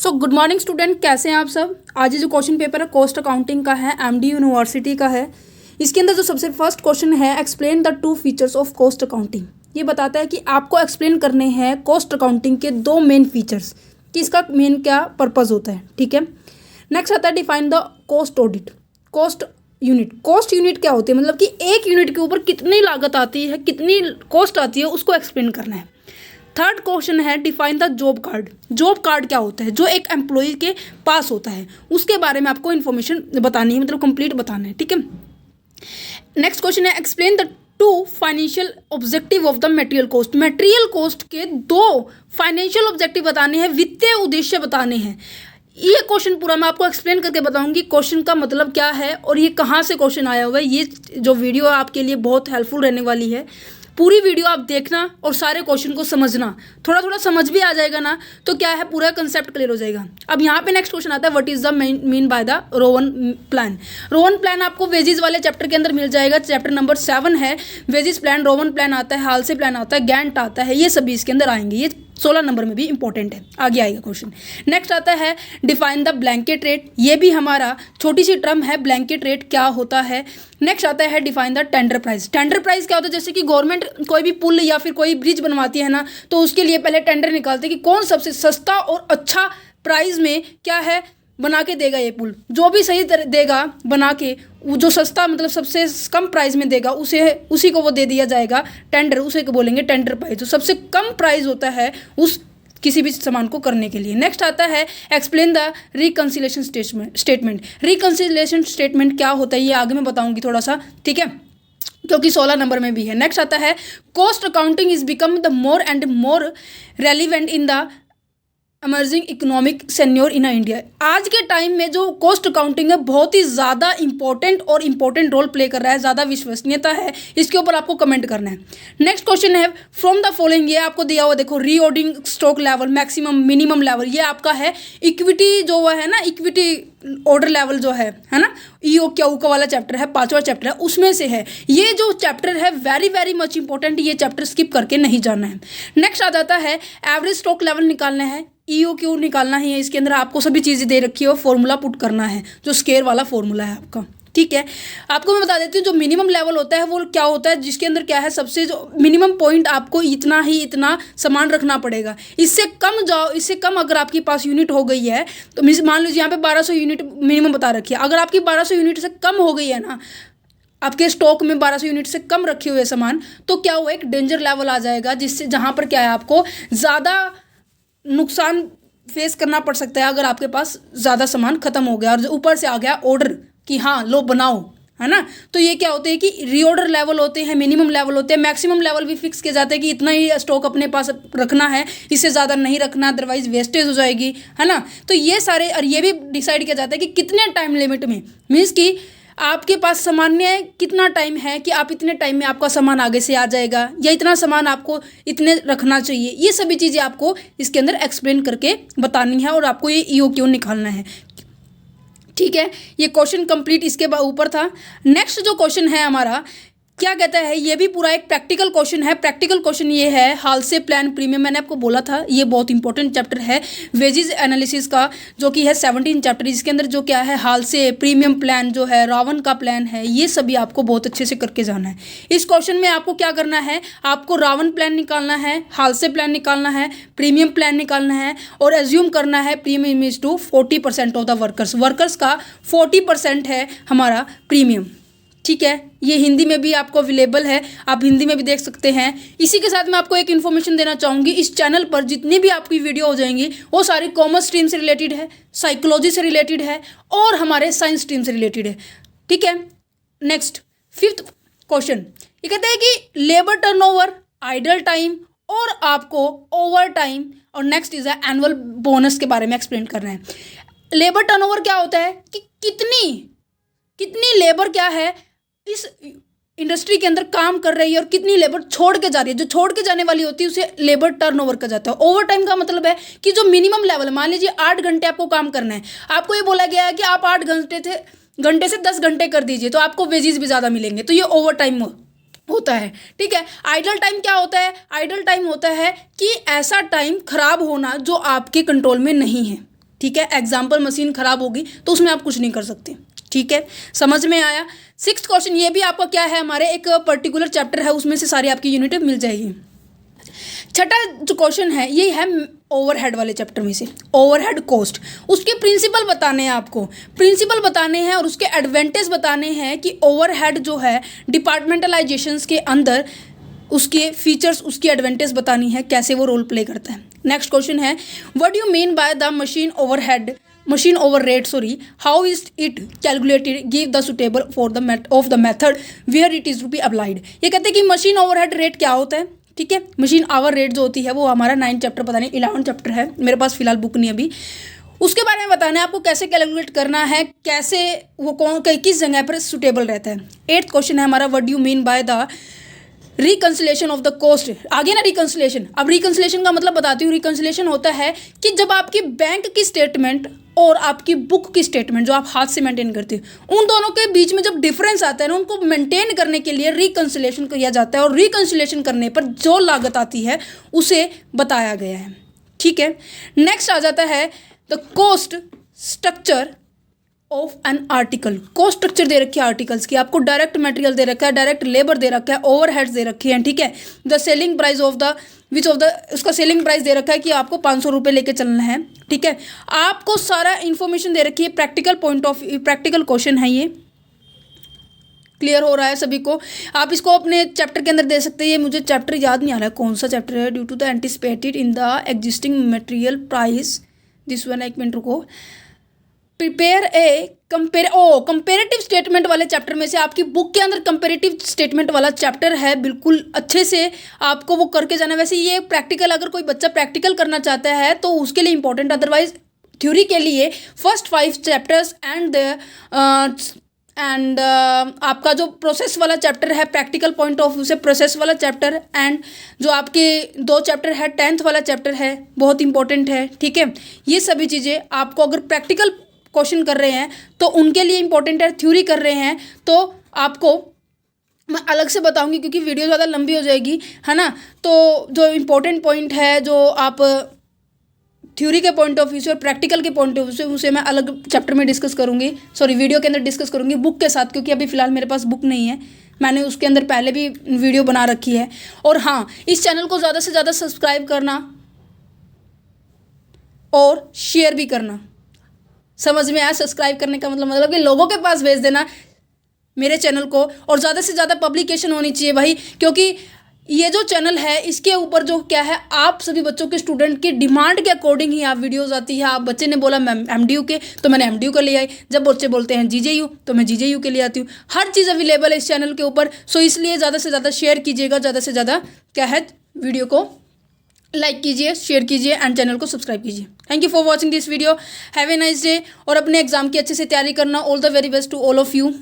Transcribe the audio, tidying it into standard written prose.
So good morning student, कैसे हैं आप सब। आज ये जो क्वेश्चन पेपर है कॉस्ट अकाउंटिंग का है, एमडी यूनिवर्सिटी का है। इसके अंदर जो सबसे फर्स्ट क्वेश्चन है, explain the two features of cost accounting. ये बताता है कि आपको एक्सप्लेन करने हैं कॉस्ट अकाउंटिंग के दो मेन फीचर्स, कि इसका मेन क्या पर्पज़ होता है। ठीक है, नेक्स्ट आता है define the cost audit, cost unit. Cost unit क्या होती है, मतलब कि एक यूनिट के ऊपर कितनी लागत आती है, कितनी कॉस्ट आती है, उसको एक्सप्लेन करना है। थर्ड क्वेश्चन है define the job card. Job card क्या होता है, जो एक एम्प्लॉय के पास होता है, उसके बारे में आपको इन्फॉर्मेशन बतानी है, मतलब कंप्लीट बताना है। ठीक है, नेक्स्ट क्वेश्चन है explain the two financial objective of the material cost. Material cost के दो फाइनेंशियल ऑब्जेक्टिव बताने हैं, वित्तीय उद्देश्य बताने हैं। ये क्वेश्चन पूरा मैं आपको एक्सप्लेन करके बताऊंगी, क्वेश्चन का मतलब क्या है और ये कहाँ से क्वेश्चन आया हुआ है। ये जो वीडियो है आपके लिए बहुत हेल्पफुल रहने वाली है। पूरी वीडियो आप देखना और सारे क्वेश्चन को समझना, थोड़ा थोड़ा समझ भी आ जाएगा ना, तो क्या है पूरा कंसेप्ट क्लियर हो जाएगा। अब यहाँ पे नेक्स्ट क्वेश्चन आता है what is the mean by the Rowan plan. Rowan plan आपको वेजेस वाले चैप्टर के अंदर मिल जाएगा, चैप्टर नंबर 7 है वेजेस प्लान। रोवन प्लान आता है, हालसे प्लान आता है, गैंट आता है, ये सभी इसके अंदर आएंगे। ये 16 नंबर में भी इंपॉर्टेंट है, आगे आएगा क्वेश्चन। नेक्स्ट आता है डिफाइन द ब्लैंकेट रेट। ये भी हमारा छोटी सी टर्म है, ब्लैंकेट रेट क्या होता है। नेक्स्ट आता है define the tender price. Tender price क्या होता है, जैसे कि गवर्नमेंट कोई भी पुल या फिर कोई ब्रिज बनवाती है ना, तो उसके लिए पहले टेंडर निकालते हैं कि कौन सबसे सस्ता और अच्छा प्राइस में क्या है बना के देगा। ये पुल जो भी सही देगा बना के, वो जो सस्ता मतलब सबसे कम प्राइस में देगा उसी को वो दे दिया जाएगा टेंडर, उसे को बोलेंगे टेंडर प्राइस। जो सबसे कम प्राइस होता है उस किसी भी सामान को करने के लिए। नेक्स्ट आता है explain the reconciliation statement. Reconciliation statement क्या होता है ये आगे मैं बताऊंगी थोड़ा सा, ठीक है, क्योंकि 16 नंबर में भी है। नेक्स्ट आता है cost accounting is become the more and more relevant in the emerging economic सेन्योर in India. आज के टाइम में जो कॉस्ट अकाउंटिंग है बहुत ही ज़्यादा इंपॉर्टेंट रोल प्ले कर रहा है, ज़्यादा विश्वसनीयता है, इसके ऊपर आपको कमेंट करना है। नेक्स्ट क्वेश्चन है फ्रॉम द फॉलोइंग, ये आपको दिया हुआ देखो, रीऑर्डिंग stock level, maximum minimum level, ये आपका है इक्विटी जो है ना, इक्विटी ऑर्डर लेवल जो है ना, ईओ क्यू का वाला चैप्टर है, 5वां चैप्टर है, उसमें से है। ये जो चैप्टर है वेरी वेरी मच इंपॉर्टेंट, ये चैप्टर स्किप करके नहीं जाना है। नेक्स्ट आ जाता है एवरेज स्टॉक लेवल निकालना है, ईओ क्यू निकालना है। इसके अंदर आपको सभी चीज़ें दे रखी है और फॉर्मूला पुट करना है, जो स्केयर वाला फॉर्मूला है आपका। ठीक है, आपको मैं बता देती हूँ जो मिनिमम लेवल होता है वो क्या होता है, जिसके अंदर क्या है सबसे जो मिनिमम पॉइंट आपको इतना सामान रखना पड़ेगा। इससे कम जाओ, इससे कम अगर आपके पास यूनिट हो गई है तो मान लीजिए यहाँ पे 1200 यूनिट मिनिमम बता रखी है। अगर आपकी 1200 यूनिट से कम हो गई है ना, आपके स्टॉक में 1200 यूनिट से कम रखे हुए सामान, तो क्या हुआ एक डेंजर लेवल आ जाएगा, जिससे जहाँ पर क्या है आपको ज़्यादा नुकसान फेस करना पड़ सकता है। अगर आपके पास ज़्यादा सामान खत्म हो गया और ऊपर से आ गया ऑर्डर कि हाँ लो बनाओ, है ना, तो ये क्या होते हैं कि रीऑर्डर लेवल होते हैं, मिनिमम लेवल होते हैं, मैक्सिमम लेवल भी फिक्स किए जाते हैं कि इतना ही स्टॉक अपने पास रखना है, इससे ज़्यादा नहीं रखना, अदरवाइज वेस्टेज हो जाएगी, है ना। तो ये सारे, और ये भी डिसाइड किया जाता है कि कितने टाइम लिमिट में, मीन्स कि आपके पास सामान्य कितना टाइम है कि आप इतने टाइम में आपका सामान आगे से आ जाएगा, या इतना सामान आपको इतने रखना चाहिए। ये सभी चीज़ें आपको इसके अंदर एक्सप्लेन करके बतानी है और आपको ये ईओ क्यू निकालना है। ठीक है, ये क्वेश्चन कंप्लीट इसके ऊपर था। नेक्स्ट जो क्वेश्चन है हमारा क्या कहता है, ये भी पूरा एक प्रैक्टिकल क्वेश्चन है। प्रैक्टिकल क्वेश्चन ये है हालसे प्लान प्रीमियम, मैंने आपको बोला था ये बहुत इंपॉर्टेंट चैप्टर है वेजेस एनालिसिस का, जो कि है 17 चैप्टर। इसके अंदर जो क्या है हालसे प्रीमियम प्लान जो है, रावण का प्लान है, ये सभी आपको बहुत अच्छे से करके जाना है। इस क्वेश्चन में आपको क्या करना है, आपको रावण प्लान निकालना है, हालसे प्लान निकालना है, प्रीमियम प्लान निकालना है, और एज्यूम करना है premium is to 40% of the workers का 40% है हमारा प्रीमियम। ठीक है, ये हिंदी में भी आपको अवेलेबल है, आप हिंदी में भी देख सकते हैं। इसी के साथ मैं आपको एक इन्फॉर्मेशन देना चाहूँगी, इस चैनल पर जितनी भी आपकी वीडियो हो जाएंगी वो सारी कॉमर्स स्ट्रीम से रिलेटेड है, साइकोलॉजी से रिलेटेड है और हमारे साइंस स्ट्रीम से रिलेटेड है। ठीक है, नेक्स्ट 5th क्वेश्चन ये कहते हैं कि लेबर टर्नओवर, आइडल टाइम और आपको ओवर टाइम, और नेक्स्ट इज एनुअल बोनस के बारे में एक्सप्लेन करना है। लेबर टर्नओवर क्या होता है कि कितनी लेबर क्या है इस इंडस्ट्री के अंदर काम कर रही है और कितनी लेबर छोड़ के जा रही है। जो छोड़ के जाने वाली होती है उसे लेबर टर्नओवर कहा जाता है। ओवर टाइम का मतलब है कि जो मिनिमम लेवल, मान लीजिए 8 घंटे आपको काम करना है, आपको ये बोला गया है कि आप 8 घंटे से 10 घंटे कर दीजिए तो आपको वेजेस भी ज़्यादा मिलेंगे, तो ये ओवर टाइम होता है। ठीक है, आइडल टाइम क्या होता है, आइडल टाइम होता है कि ऐसा टाइम खराब होना जो आपके कंट्रोल में नहीं है। ठीक है। एग्जाम्पल मशीन खराब होगी तो उसमें आप कुछ नहीं कर सकते, ठीक है। समझ में आया। सिक्स्थ क्वेश्चन ये भी आपका क्या है, हमारे एक पर्टिकुलर चैप्टर है उसमें से सारी आपकी यूनिट मिल जाएगी। छठा जो क्वेश्चन है ये है ओवरहेड वाले चैप्टर में से, ओवरहेड कॉस्ट। उसके प्रिंसिपल बताने हैं आपको, प्रिंसिपल बताने हैं और उसके एडवांटेज बताने हैं कि ओवरहेड जो है डिपार्टमेंटलाइजेशंस के अंदर उसके फीचर्स, उसकी एडवांटेज बतानी है, कैसे वो रोल प्ले करता है। नेक्स्ट क्वेश्चन है what you mean by the machine over rate how is it calculated, give the suitable for the of the method where it is to be applied. ये कहते हैं कि मशीन ओवरहेड रेट क्या होता है, ठीक है। मशीन आवर रेट जो होती है वो हमारा 9 चैप्टर, पता नहीं 11 चैप्टर है, मेरे पास फिलहाल बुक नहीं अभी, उसके बारे में बताना है आपको, कैसे कैलकुलेट करना है, कैसे वो कौन किस जगह पर सुटेबल रहता है। 8th क्वेश्चन है हमारा what do you mean by the reconciliation of the cost. आगे ना रिकंसिलेशन, अब रिकंसिलेशन का मतलब बताती हूँ। रिकंसिलेशन होता है कि जब आपकी बैंक की स्टेटमेंट और आपकी बुक की स्टेटमेंट जो आप हाथ से मेंटेन करते हो, उन दोनों के बीच में जब डिफरेंस आता है ना, उनको मेंटेन करने के लिए रिकंसिलेशन किया जाता है, और रिकंसिलेशन करने पर जो लागत आती है उसे बताया गया है, ठीक है। नेक्स्ट आ जाता है the cost structure of an article. Cost structure दे रखी है आर्टिकल्स की, आपको डायरेक्ट मटेरियल दे रखा है, डायरेक्ट लेबर दे रखा है, ओवरहेड्स दे रखी हैं, ठीक है। The selling price of the उसका सेलिंग प्राइस दे रखा है कि आपको 500 रुपये लेके चलना है, ठीक है। आपको सारा इन्फॉर्मेशन दे रखी है, प्रैक्टिकल क्वेश्चन है ये। क्लियर हो रहा है सभी को? आप इसको अपने चैप्टर के अंदर दे सकते हैं। ये मुझे चैप्टर याद नहीं आ रहा है कौन सा चैप्टर है। Due to the anticipated in the existing material price this one, एक मिनट रुको। प्रिपेयर ए कंपेरेटिव स्टेटमेंट वाले चैप्टर में से आपकी बुक के अंदर कंपेरेटिव स्टेटमेंट वाला चैप्टर है, बिल्कुल अच्छे से आपको वो करके जाना। वैसे ये प्रैक्टिकल, अगर कोई बच्चा प्रैक्टिकल करना चाहता है तो उसके लिए इंपॉर्टेंट, अदरवाइज थ्योरी के लिए फर्स्ट 5 चैप्टर्स एंड आपका जो प्रोसेस वाला चैप्टर है, प्रैक्टिकल पॉइंट ऑफ व्यू से प्रोसेस वाला चैप्टर, एंड जो आपके 2 चैप्टर है 10th वाला चैप्टर है, बहुत इंपॉर्टेंट है, ठीक है। ये सभी चीज़ें आपको अगर प्रैक्टिकल क्वेश्चन कर रहे हैं तो उनके लिए इंपॉर्टेंट है। थ्योरी कर रहे हैं तो आपको मैं अलग से बताऊंगी क्योंकि वीडियो ज़्यादा लंबी हो जाएगी, है ना। तो जो इम्पोर्टेंट पॉइंट है, जो आप थ्योरी के पॉइंट ऑफ व्यू से और प्रैक्टिकल के पॉइंट ऑफ व्यू से, उसे मैं अलग चैप्टर में डिस्कस करूंगी, वीडियो के अंदर डिस्कस करूंगी बुक के साथ, क्योंकि अभी फ़िलहाल मेरे पास बुक नहीं है। मैंने उसके अंदर पहले भी वीडियो बना रखी है। और हाँ, इस चैनल को ज़्यादा से ज़्यादा सब्सक्राइब करना और शेयर भी करना। समझ में आया? सब्सक्राइब करने का मतलब कि लोगों के पास भेज देना मेरे चैनल को, और ज़्यादा से ज़्यादा पब्लिकेशन होनी चाहिए भाई, क्योंकि ये जो चैनल है इसके ऊपर जो क्या है, आप सभी बच्चों के स्टूडेंट की डिमांड के अकॉर्डिंग ही आप वीडियोस आती है। आप बच्चे ने बोला मैम MDU के, तो मैंने MDU का ले आई। जब बच्चे बोलते हैं GJU तो मैं GJU के ले आती हूँ। हर चीज़ अवेलेबल है इस चैनल के ऊपर। सो इसलिए ज़्यादा से ज़्यादा शेयर कीजिएगा, ज़्यादा से ज़्यादा क्या है, वीडियो को लाइक कीजिए, शेयर कीजिए एंड चैनल को सब्सक्राइब कीजिए। Thank you for watching this video. Have a nice day. और अपने एग्जाम की अच्छे से तैयारी करना। All the very best to all of you.